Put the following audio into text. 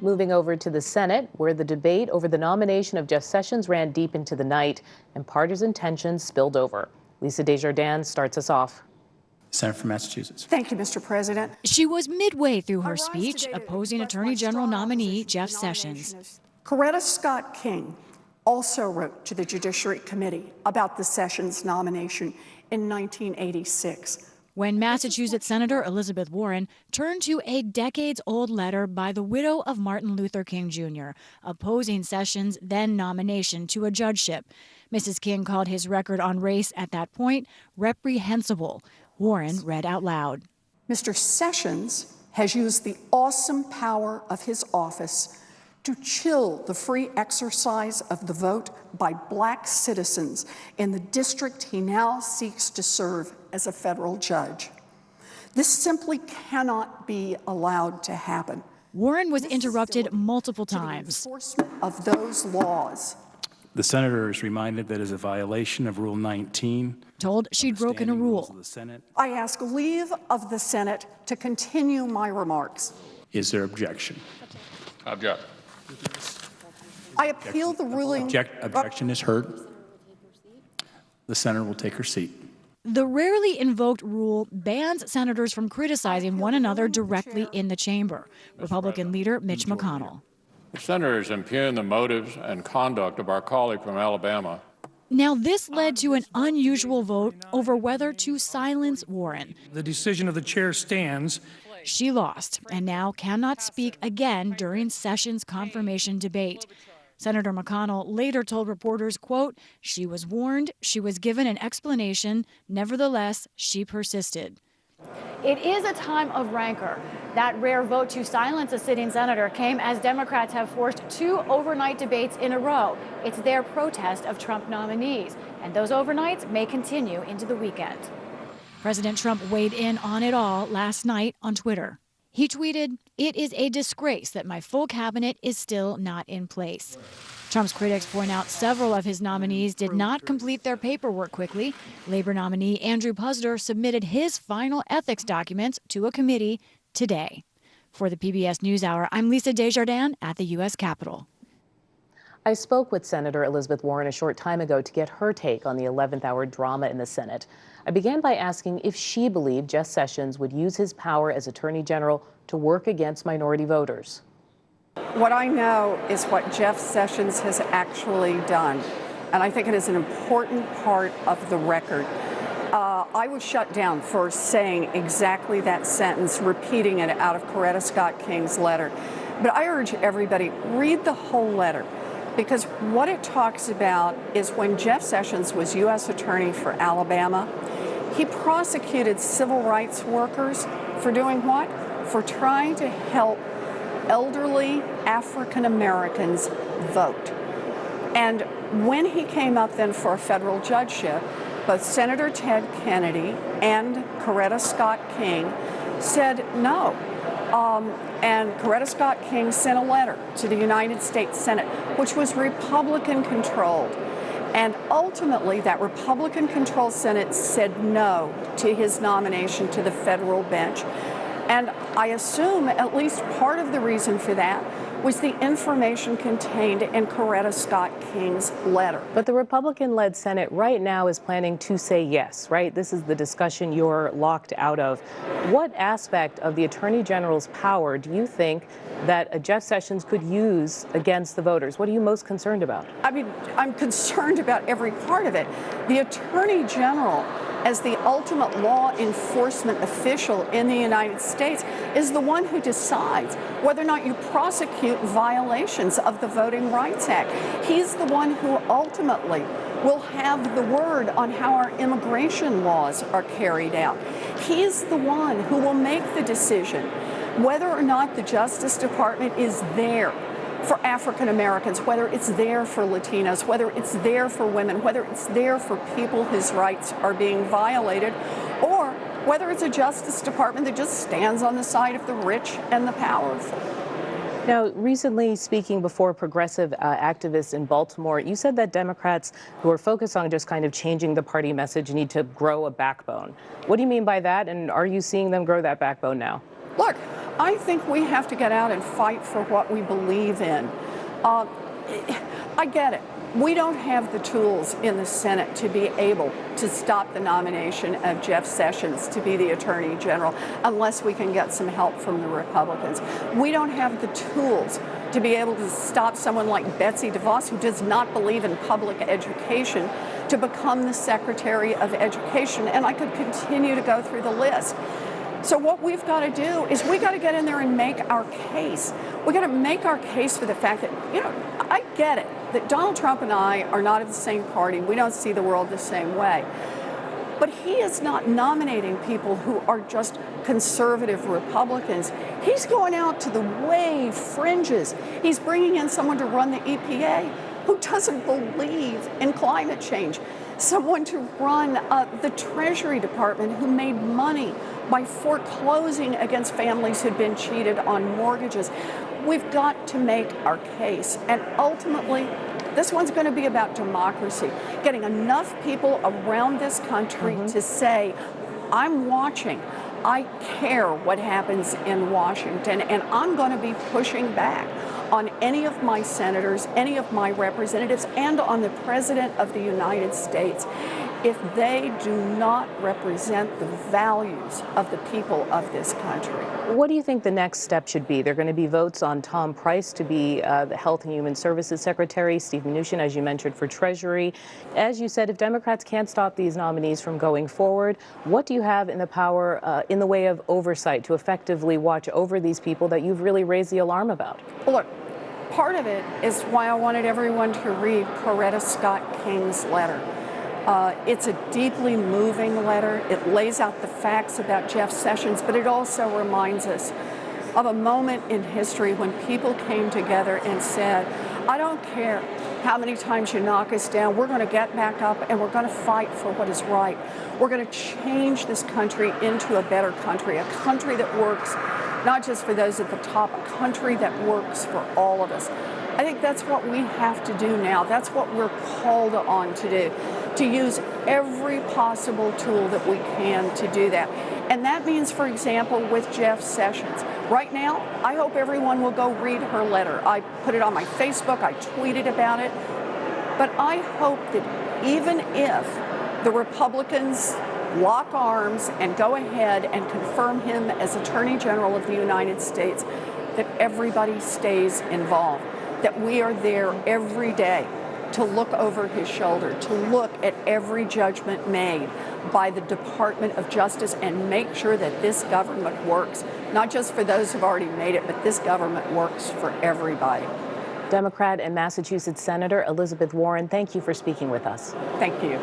Moving over to the Senate, where the debate over the nomination of Jeff Sessions ran deep into the night and partisan tensions spilled over. Lisa Desjardins starts us off. Senator from Massachusetts. Thank you, Mr. President. She was midway through her speech opposing Attorney General nominee Jeff Sessions. Coretta Scott King also wrote to the Judiciary Committee about the Sessions nomination in 1986. When Massachusetts Senator Elizabeth Warren turned to a decades-old letter by the widow of Martin Luther King Jr., opposing Sessions' then nomination to a judgeship. Mrs. King called his record on race at that point reprehensible. Warren read out loud. Mr. Sessions has used the awesome power of his office to chill the free exercise of the vote by Black citizens in the district he now seeks to serve as a federal judge. This simply cannot be allowed to happen. Warren was interrupted multiple times. The enforcement of those laws. The senator is reminded that is a violation of Rule 19. Told she'd broken a rule. I ask leave of the Senate to continue my remarks. Is there objection? Object. I appeal the ruling. Objection is heard. The senator will take her seat. The rarely invoked rule bans senators from criticizing one another directly in the chamber. Republican leader Mitch McConnell. The senators impugn the motives and conduct of our colleague from Alabama. Now, this led to an unusual vote over whether to silence Warren. The decision of the chair stands. She lost and now cannot speak again during Sessions' confirmation debate. Senator McConnell later told reporters, quote, she was warned, she was given an explanation. Nevertheless, she persisted. It is a time of rancor. That rare vote to silence a sitting senator came as Democrats have forced 2 overnight debates in a row. It's their protest of Trump nominees, and those overnights may continue into the weekend. President Trump weighed in on it all last night on Twitter. He tweeted, "It is a disgrace that my full cabinet is still not in place." Trump's critics point out several of his nominees did not complete their paperwork quickly. Labor nominee Andrew Puzder submitted his final ethics documents to a committee today. For the PBS NewsHour, I'm Lisa Desjardins at the U.S. Capitol. I spoke with Senator Elizabeth Warren a short time ago to get her take on the 11th hour drama in the Senate. I began by asking if she believed Jeff Sessions would use his power as Attorney General to work against minority voters. What I know is what Jeff Sessions has actually done, and I think it is an important part of the record. I was shut down for saying exactly that sentence, repeating it out of Coretta Scott King's letter. But I urge everybody, read the whole letter, because what it talks about is when Jeff Sessions was U.S. Attorney for Alabama, he prosecuted civil rights workers for doing what? For trying to help elderly African Americans vote. And when he came up then for a federal judgeship, both Senator Ted Kennedy and Coretta Scott King said no. And Coretta Scott King sent a letter to the United States Senate, which was Republican controlled. And ultimately, that Republican-controlled Senate said no to his nomination to the federal bench. And I assume at least part of the reason for that was the information contained in Coretta Scott King's letter. But the Republican-led Senate right now is planning to say yes, right? This is the discussion you're locked out of. What aspect of the Attorney General's power do you think that a Jeff Sessions could use against the voters? What are you most concerned about? I mean, I'm concerned about every part of it. The Attorney General, as the ultimate law enforcement official in the United States, is the one who decides whether or not you prosecute violations of the Voting Rights Act. He's the one who ultimately will have the word on how our immigration laws are carried out. He's the one who will make the decision whether or not the Justice Department is there for African Americans, whether it's there for Latinos, whether it's there for women, whether it's there for people whose rights are being violated, or whether it's a Justice Department that just stands on the side of the rich and the powerful. Now, recently speaking before progressive activists in Baltimore, you said that Democrats who are focused on just kind of changing the party message need to grow a backbone. What do you mean by that, and are you seeing them grow that backbone now? Look, I think we have to get out and fight for what we believe in. I get it. We don't have the tools in the Senate to be able to stop the nomination of Jeff Sessions to be the Attorney General unless we can get some help from the Republicans. We don't have the tools to be able to stop someone like Betsy DeVos, who does not believe in public education, to become the Secretary of Education. And I could continue to go through the list. So what we've got to do is we got to get in there and make our case. We got to make our case for the fact that, I get it, that Donald Trump and I are not of the same party. We don't see the world the same way. But he is not nominating people who are just conservative Republicans. He's going out to the way fringes. He's bringing in someone to run the EPA who doesn't believe in climate change. Someone to run the Treasury Department who made money by foreclosing against families who'd been cheated on mortgages. We've got to make our case. And ultimately, this one's going to be about democracy, getting enough people around this country to say, I'm watching. I care what happens in Washington, and I'm going to be pushing back on any of my senators, any of my representatives, and on the President of the United States if they do not represent the values of the people of this country. What do you think the next step should be? There are going to be votes on Tom Price to be the Health and Human Services Secretary, Steve Mnuchin, as you mentioned, for Treasury. As you said, if Democrats can't stop these nominees from going forward, what do you have in the power, in the way of oversight to effectively watch over these people that you've really raised the alarm about? Well, look, part of it is why I wanted everyone to read Coretta Scott King's letter. It's a deeply moving letter. It lays out the facts about Jeff Sessions, but it also reminds us of a moment in history when people came together and said, I don't care how many times you knock us down, we're going to get back up and we're going to fight for what is right. We're going to change this country into a better country, a country that works not just for those at the top, a country that works for all of us. I think that's what we have to do now. That's what we're called on to do, to use every possible tool that we can to do that. And that means, for example, with Jeff Sessions. Right now, I hope everyone will go read her letter. I put it on my Facebook, I tweeted about it. But I hope that even if the Republicans lock arms and go ahead and confirm him as Attorney General of the United States, that everybody stays involved, that we are there every day to look over his shoulder, to look at every judgment made by the Department of Justice and make sure that this government works, not just for those who've already made it, but this government works for everybody. Democrat and Massachusetts Senator Elizabeth Warren, thank you for speaking with us. Thank you.